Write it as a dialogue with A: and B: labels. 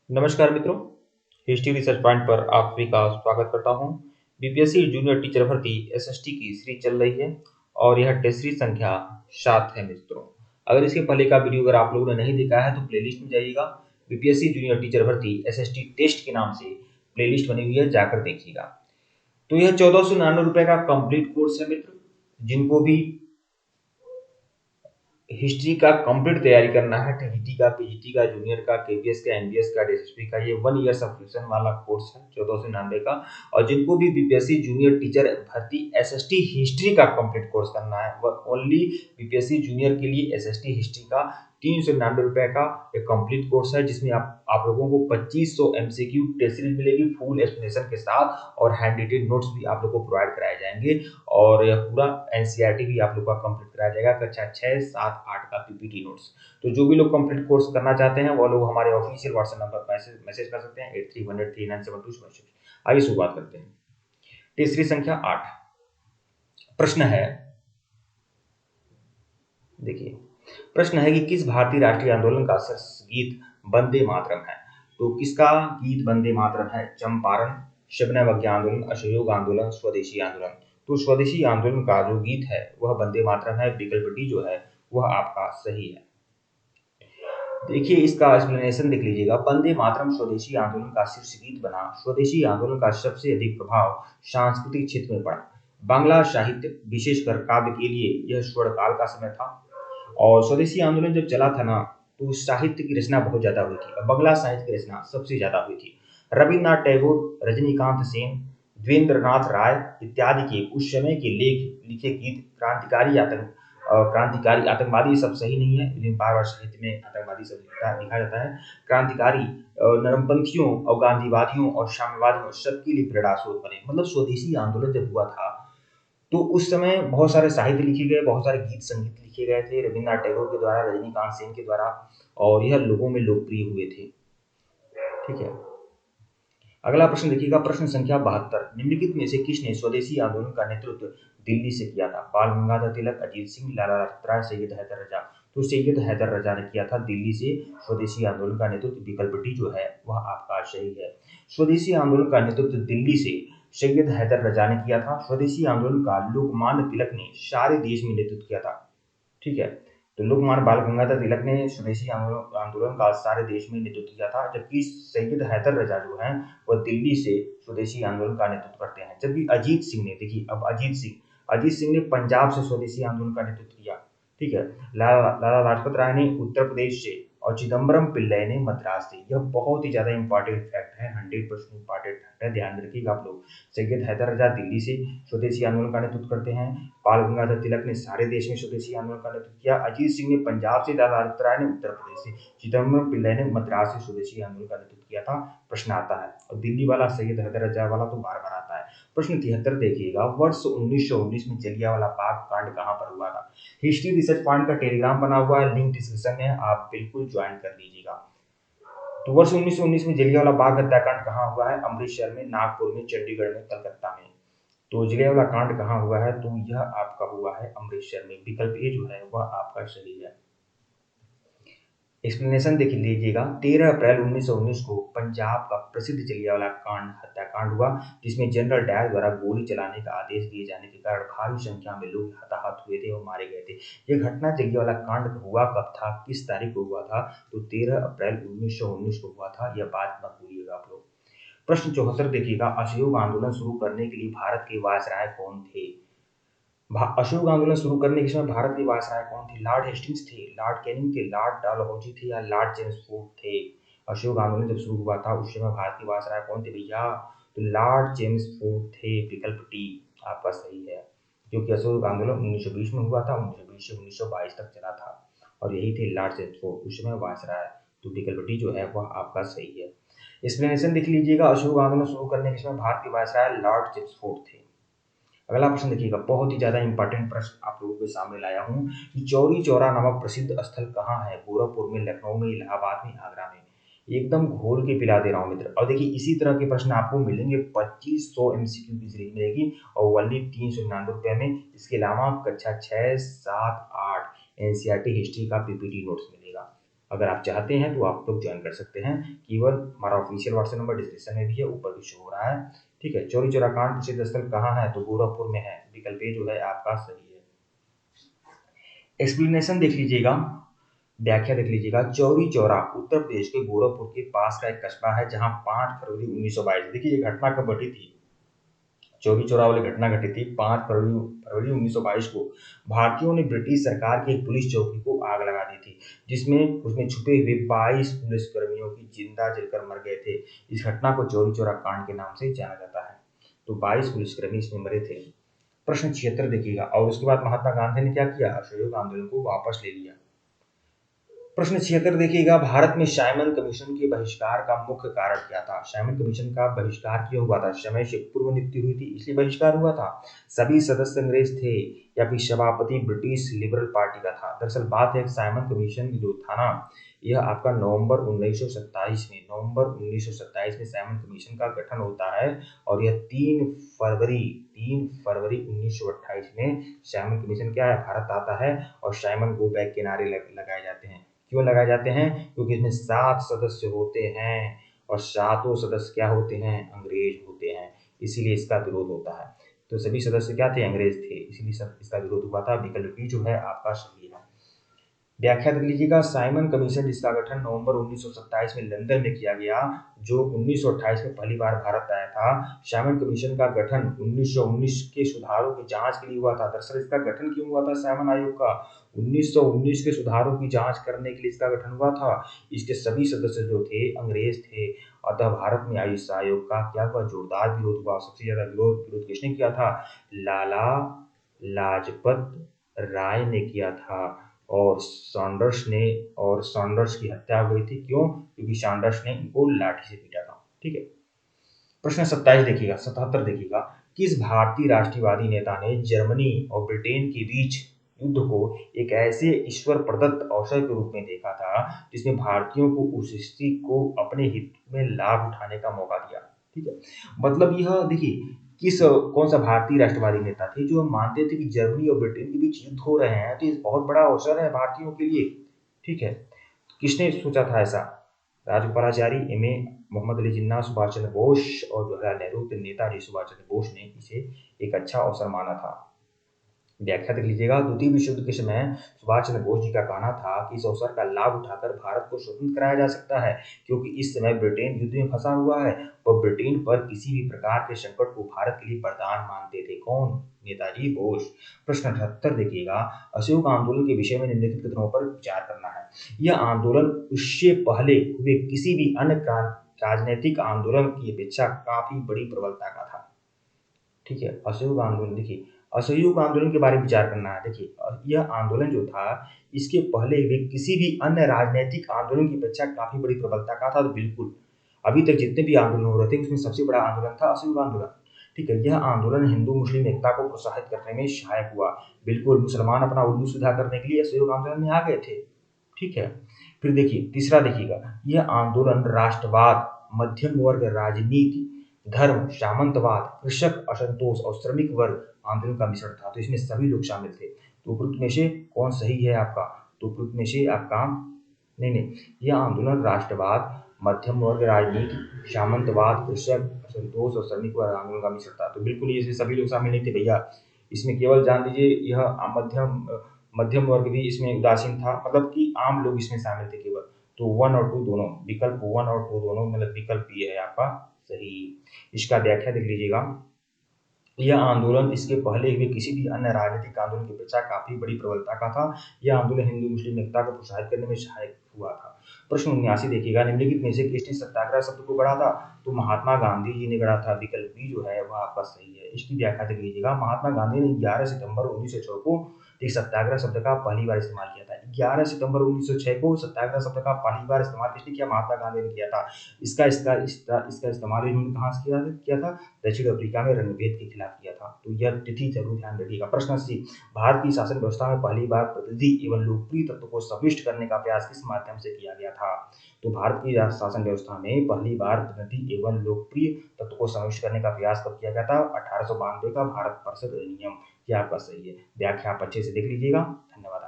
A: नमस्कार मित्रों, history research point पर आप सभी का स्वागत करता हूं। बीपीएससी जूनियर टीचर भर्ती एसएसटी की सीरीज चल रही है और यह टेस्ट सीरीज संख्या 7 है मित्रों। अगर इसके पहले का वीडियो अगर आप लोगों ने नहीं देखा है तो प्लेलिस्ट में जाइएगा। बीपीएससी जूनियर टीचर भर्ती एसएसटी टेस्ट के नाम से प्लेलिस्ट बनी हुई है, जाकर देखिएगा। तो यह 1499 का कंप्लीट कोर्स है मित्र। जिनको भी हिस्ट्री का कंप्लीट तैयारी करना है, टीजीटी का, पीजीटी का, जूनियर का, केवीएस का, एमबीएस का, डीएसएसपी का, ये 1 ईयर सब्सक्रिप्शन वाला कोर्स है 1499 का। और जिनको भी बीपीएससी जूनियर टीचर भर्ती एसएसटी हिस्ट्री का कंप्लीट कोर्स करना है, वह ओनली बीपीएससी जूनियर के लिए एसएसटी हिस्ट्री का 399 का एक कंप्लीट कोर्स है, जिसमें आप लोगों को 2500 एमसीक्यू टेस्ट सीरीज मिलेगी फुल एक्सप्लेनेशन के साथ, और हैंड रिटेन नोट्स भी आप लोगों को प्रोवाइड कराए जाएंगे। और यह पूरा एनसीईआरटी भी आप लोग का कंप्लीट कराया जाएगा, कक्षा 6, 7, 8 का पीपीटी नोट्स। तो जो भी लोग कंप्लीट कोर्स करना चाहते हैं वो लोग हमारे ऑफिशियल व्हाट्सएप नंबर पर मैसेज कर सकते हैं 83003972। आइए शुरुआत करते हैं। तीसरी संख्या 8। प्रश्न है, देखिए प्रश्न है कि किस भारतीय राष्ट्रीय आंदोलन का शीर्ष गीत वंदे मातरम है। तो किसका गीत वंदे मातरम है? चंपारण, शबनम अवज्ञा आंदोलन, असहयोग आंदोलन, स्वदेशी आंदोलन। तो स्वदेशी आंदोलन का जो गीत है वह वंदे मातरम है। विकल्प डी जो है वह आपका सही है। देखिए इसका एक्सप्लेनेशन देख लीजिएगा। वंदे मातरम स्वदेशी आंदोलन का शीर्ष गीत बना। स्वदेशी आंदोलन का सबसे अधिक प्रभाव सांस्कृतिक क्षेत्र में पड़ा। बांग्ला साहित्य विशेषकर काव्य के लिए यह स्वर्ण काल का समय था। और स्वदेशी आंदोलन जब चला था ना, तो साहित्य की रचना बहुत ज्यादा हुई थी और बंगला साहित्य की रचना सबसे ज्यादा हुई थी। रविन्द्रनाथ टैगोर, रजनीकांत सेन, द्वेंद्रनाथ राय इत्यादि के उस समय के लेख लिखे गीत क्रांतिकारी आतंकवादी सब सही नहीं है, लेकिन बार बार साहित्य में आतंकवादी सब लिखा जाता है। क्रांतिकारी नरमपंथियों और गांधीवादियों और साम्यवादियों सबके लिए प्रेरणा स्रोत बने। मतलब स्वदेशी आंदोलन जब हुआ था तो उस समय बहुत सारे साहित्य लिखे गए, बहुत सारे गीत संगीत लिखे गए थे रविन्द्रनाथ टैगोर के द्वारा, रजनीकांत सेन के द्वारा, और यह लोगों में लोकप्रिय हुए थे। ठीक है, अगला प्रश्न देखिएगा। प्रश्न संख्या 72। निम्नलिखित में से किसने स्वदेशी आंदोलन का नेतृत्व दिल्ली से किया था? बाल गंगाधर तिलक, अजीत सिंह, लाला लाजपत राय, सैयद हैदर रजा। तो सैयद हैदर रजा ने किया था दिल्ली से स्वदेशी आंदोलन का नेतृत्व। विकल्प डी जो है वह आपका सही है। स्वदेशी आंदोलन का नेतृत्व दिल्ली से सैयद हैदर रजा ने किया था। स्वदेशी आंदोलन का लोकमान्य तिलक ने सारे देश में नेतृत्व किया था। ठीक है, तो लोकमान्य बाल गंगाधर तिलक ने स्वदेशी आंदोलन का सारे देश में नेतृत्व किया था, जबकि सैयद हैदर रजा जो हैं वह दिल्ली से स्वदेशी आंदोलन का नेतृत्व करते हैं। जबकि अजीत सिंह ने, देखिए अब अजीत सिंह ने पंजाब से स्वदेशी आंदोलन का नेतृत्व किया। ठीक है, लाला लाजपत राय ने उत्तर प्रदेश से और चिदम्बरम पिल्लई ने मद्रास से। यह बहुत ही ज्यादा इंपॉर्टेंट फैक्ट है, 100% इंपॉर्टेंट फैक्ट है, ध्यान रखिएगा आप लोग। सैयद हैदर रजा दिल्ली से स्वदेशी आंदोलन का नेतृत्व करते हैं। बाल गंगाधर तिलक ने सारे देश में स्वदेशी आंदोलन का नेतृत्व किया। अजीत सिंह ने पंजाब से, लाला लाजपत राय ने उत्तर प्रदेश से, चिदम्बरम पिल्लई ने मद्रास से स्वदेशी आंदोलन का नेतृत्व किया था। प्रश्न आता है, और दिल्ली वाला सैयद हैदर रजा वाला तो बार बार आता है। प्रश्न 73 देखिएगा। वर्ष 1919 में जलियांवाला बाग कांड कहां पर हुआ था? हिस्ट्री रिसर्च पॉइंट का टेलीग्राम बना हुआ है, लिंक डिस्क्रिप्शन में है, आप बिल्कुल ज्वाइन कर लीजिएगा। तो वर्ष 1919 में जलियांवाला बाग हत्याकांड कहां हुआ है? अमृतसर में, नागपुर में, चंडीगढ़ में, कलकत्ता में। तो जलियांवाला कांड कहाँ हुआ है? तो यह आपका हुआ है अमृतसर में। विकल्प ए जो है वह आपका सही है। एक्सप्लेनेशन देख लीजिएगा। 13 अप्रैल 1919 को पंजाब का प्रसिद्ध जलियांवाला कांड हत्याकांड हुआ, जिसमें जनरल डायर द्वारा गोली चलाने का आदेश दिए जाने के कारण भारी संख्या में लोग हताहत हुए थे और मारे गए थे। यह घटना जलियांवाला कांड हुआ कब था, किस तारीख को हुआ था? तो 13 अप्रैल 1919 को हुआ था। यह बात मत भूलिएगा आप लोग। प्रश्न 74 देखिएगा। असहयोग आंदोलन शुरू करने के लिए भारत के वायसराय कौन थे? अशोक आंदोलन शुरू करने के समय भारत के वायसराय कौन थे? लॉर्ड हेस्टिंग्स थे, लॉर्ड कैनिंग थे, लॉर्ड डलहौजी थे, या लॉर्ड चेम्सफोर्ड थे? अशोक आंदोलन जब शुरू हुआ था उस समय भारत के वायसराय कौन थे भैया? तो लॉर्ड चेम्सफोर्ड थे। विकल्प डी आपका सही है, क्योंकि अशोक आंदोलन 1920 में हुआ था, 1920 से 1922 तक चला था, और यही थे लॉर्ड चेम्सफोर्ड उस समय वायसराय। तो विकल्प डी जो है वह आपका सही है। एक्सप्लेनेशन देख लीजिएगा। अशोक आंदोलन शुरू करने के समय भारत के वायसराय लॉर्ड चेम्सफोर्ड थे। अगला प्रश्न देखिएगा। बहुत ही ज्यादा इंपॉर्टेंट प्रश्न आप लोगों के सामने लाया हूं कि चौरी चौरा नामक प्रसिद्ध स्थल कहाँ है? गोरखपुर में, लखनऊ में, इलाहाबाद में, आगरा में। एकदम घोल के पिला दे रहा हूं मित्र। और देखिए इसी तरह के प्रश्न आपको मिलेंगे, 2500 एमसीक्यू की सीरीज मिलेगी और ओनली 399 में। इसके अलावा कक्षा 6, 7, 8 एनसीईआरटी हिस्ट्री का पीपीटी नोट्स मिलेगा। अगर आप चाहते हैं तो आप लोग ज्वाइन कर सकते हैं। केवल हमारा ऑफिशियल व्हाट्सएप नंबर डिस्क्रिप्शन में भी है, ऊपर भी शो हो रहा है। ठीक है, चौरी चौरा कांड प्रसिद्ध स्थल कहाँ है? तो गोरखपुर में है। विकल्प ए जो है आपका सही है। एक्सप्लेनेशन देख लीजिएगा, व्याख्या देख लीजिएगा। चौरी चौरा उत्तर प्रदेश के गोरखपुर के पास का एक कस्बा है जहां 5 फरवरी 1922, देखिए ये घटना कब घटी थी? चौरी चौरा वाली घटना घटी थी 5 फरवरी फरवरी 1922 को। भारतीयों ने ब्रिटिश सरकार की एक पुलिस चौकी को आग लगा दी थी, जिसमें उसमें छुपे हुए 22 पुलिसकर्मियों की जिंदा जलकर मर गए थे। इस घटना को चौरी चौरा कांड के नाम से जाना जाता है। तो 22 पुलिसकर्मी इसमें मरे थे। प्रश्न 76 देखिएगा, और उसके बाद महात्मा गांधी ने क्या किया? असहयोग आंदोलन को वापस ले लिया। प्रश्न 76 देखिएगा, भारत में साइमन कमीशन के बहिष्कार का मुख्य कारण क्या था? साइमन कमीशन का बहिष्कार क्यों हुआ था? समय से पूर्व नियुक्ति हुई थी इसलिए बहिष्कार हुआ था, सभी सदस्य अंग्रेज थे, या फिर सभापति ब्रिटिश लिबरल पार्टी का था? दरअसल बात है साइमन कमीशन जो था ना, यह आपका नवंबर 1927 में साइमन कमीशन का गठन होता है, और यह 3 फरवरी 1928 में साइमन कमीशन क्या है? भारत आता है, और साइमन गो बैक के नारे लगाए जाते हैं। क्यों लगाए जाते हैं? क्योंकि इसमें 7 सदस्य होते हैं, और सातों सदस्य क्या होते हैं? अंग्रेज होते हैं, इसीलिए इसका विरोध होता है। तो सभी सदस्य क्या थे? अंग्रेज थे, इसीलिए सब इसका विरोध हुआ था। विकल्प बी जो है आपका सही है। व्याख्या देख लीजिएगा, साइमन कमीशन जिसका गठन नवंबर 1927 में लंदन में किया गया, जो 1928 में पहली बार भारत आया था। साइमन कमीशन का गठन 1919 के सुधारों की जांच के लिए हुआ था। दरअसल इसका गठन क्यों हुआ था साइमन आयोग का? 1919 के सुधारों की जांच करने के लिए इसका गठन हुआ था। इसके सभी सदस्य जो थे अंग्रेज थे, अतः भारत में आई इस आयोग का क्या हुआ? जोरदार विरोध हुआ। सबसे ज्यादा विरोध किसने किया था? लाला लाजपत राय ने किया था, और सॉन्डर्स की हत्या हुई थी। क्यों? क्योंकि सॉन्डर्स ने इनको लाठी से पीटा था। ठीक है, प्रश्न 27 देखिएगा, 77 देखिएगा, किस भारतीय राष्ट्रवादी नेता ने जर्मनी और ब्रिटेन के बीच युद्ध को एक ऐसे ईश्वर प्रदत्त अवसर के रूप में देखा था जिसमें भारतीयों को उस स्थिति को अपने हित में लाभ उठाने का मौका दिया? ठीक है, मतलब यह देखिए किस कौन सा भारतीय राष्ट्रवादी नेता थे जो मानते थे कि जर्मनी और ब्रिटेन के बीच युद्ध हो रहे हैं, तो ये बहुत बड़ा अवसर है भारतीयों के लिए। ठीक है, किसने सोचा था ऐसा? राजगोपालाचारी, एम ए मोहम्मद अली जिन्ना, सुभाष चंद्र बोस, और जवाहरलाल नेहरू के नेताजी सुभाष चंद्र बोस ने इसे एक अच्छा अवसर माना था। व्याख्या देख लीजिएगा, द्वितीय विश्व युद्ध के समय सुभाष चंद्र बोस जी का कहना था कि इस अवसर का लाभ उठाकर भारत को स्वतंत्र कराया जा सकता है, क्योंकि इस समय ब्रिटेन युद्ध में फंसा हुआ है, और ब्रिटेन पर किसी भी प्रकार के संकट को भारत के लिए वरदान मानते थे। कौन? नेताजी बोस। प्रश्न 78 देखिएगा, असहयोग आंदोलन के विषय में निम्नलिखित कथनों पर विचार करना है। यह आंदोलन उससे पहले हुए किसी भी अन्य राजनीतिक आंदोलन की अपेक्षा काफी बड़ी प्रबलता का था। ठीक है, असहयोग आंदोलन, देखिए असहयोग आंदोलन के बारे में विचार करना है। देखिए यह आंदोलन जो था, इसके पहले हुए किसी भी अन्य राजनीतिक आंदोलन की अपेक्षा काफी बड़ी प्रबलता का था। तो बिल्कुल अभी तक जितने भी आंदोलन हो रहे थे उसमें सबसे बड़ा आंदोलन था असहयोग आंदोलन। ठीक है, यह आंदोलन हिंदू मुस्लिम एकता को प्रोत्साहित करने में सहायक हुआ। बिल्कुल, मुसलमान अपना उल्लू सीधा करने के लिए असहयोग आंदोलन में आ गए थे। ठीक है, फिर देखिए तीसरा देखिएगा, यह आंदोलन राष्ट्रवाद, मध्यम वर्ग राजनीति, धर्म, सामंतवाद, कृषक असंतोष और श्रमिक वर्ग आंदोलन का मिश्रण था। तो इसमें सभी लोग शामिल थे। तो उपरोक्त में से कौन सही है आपका? तो उपरोक्त में से आपका नहीं, यह आंदोलन राष्ट्रवाद, मध्यम वर्ग राजनीति, सामंतवाद, कृषक असंतोष और श्रमिक वर्ग आंदोलन का मिश्रण था। तो बिल्कुल ये सभी लोग शामिल नहीं थे भैया, इसमें केवल जान लीजिए यह मध्यम मध्यम वर्ग भी इसमें उदासीन था, मतलब कि आम लोग इसमें शामिल थे केवल। तो 1 और 2 दोनों, विकल्प 1 और 2 दोनों, मतलब विकल्प ये है आपका सही। इसका व्याख्या देख लीजिएगा, यह आंदोलन इसके पहले हुए किसी भी अन्य राजनीतिक आंदोलन की अपेक्षा काफी बड़ी प्रबलता का था। यह आंदोलन हिंदू मुस्लिम एकता को प्रोत्साहित करने में सहायक हुआ था। प्रश्न 79 देखिएगा, निम्नलिखित में से किसने सत्याग्रह शब्द को गढ़ा था? तो महात्मा गांधी जी ने गढ़ा था। विकल्प बी जो है वह आपका सही है। इसकी व्याख्या देख लीजिएगा, महात्मा गांधी ने 11 सितंबर 1906 को एक सत्याग्रह शब्द का पहली बार इस्तेमाल किया था। 11 सितंबर 1906 को सत्याग्रह शब्द का पहली बार इस्तेमाल किसने किया? महात्मा गांधी ने किया था। इसका इस्तेमाल इन्होंने कहाँ से किया था? दक्षिण अफ्रीका में रणभेद के खिलाफ किया था। तो यह तिथि जरूर ध्यान रखिएगा। प्रश्न 80, भारत की शासन व्यवस्था में पहली बार प्रतिनिधि एवं लोकप्रिय तत्व को समाविष्ट करने का प्रयास किस माध्यम से किया गया था? तो भारत की शासन व्यवस्था में पहली बार प्रतिनिधि एवं लोकप्रिय तत्व को समाविष्ट करने का प्रयास कब किया गया था? 1892 का भारत परिषद अधिनियम। यह आपका सही है। व्याख्या आप अच्छे से देख लीजिएगा। धन्यवाद।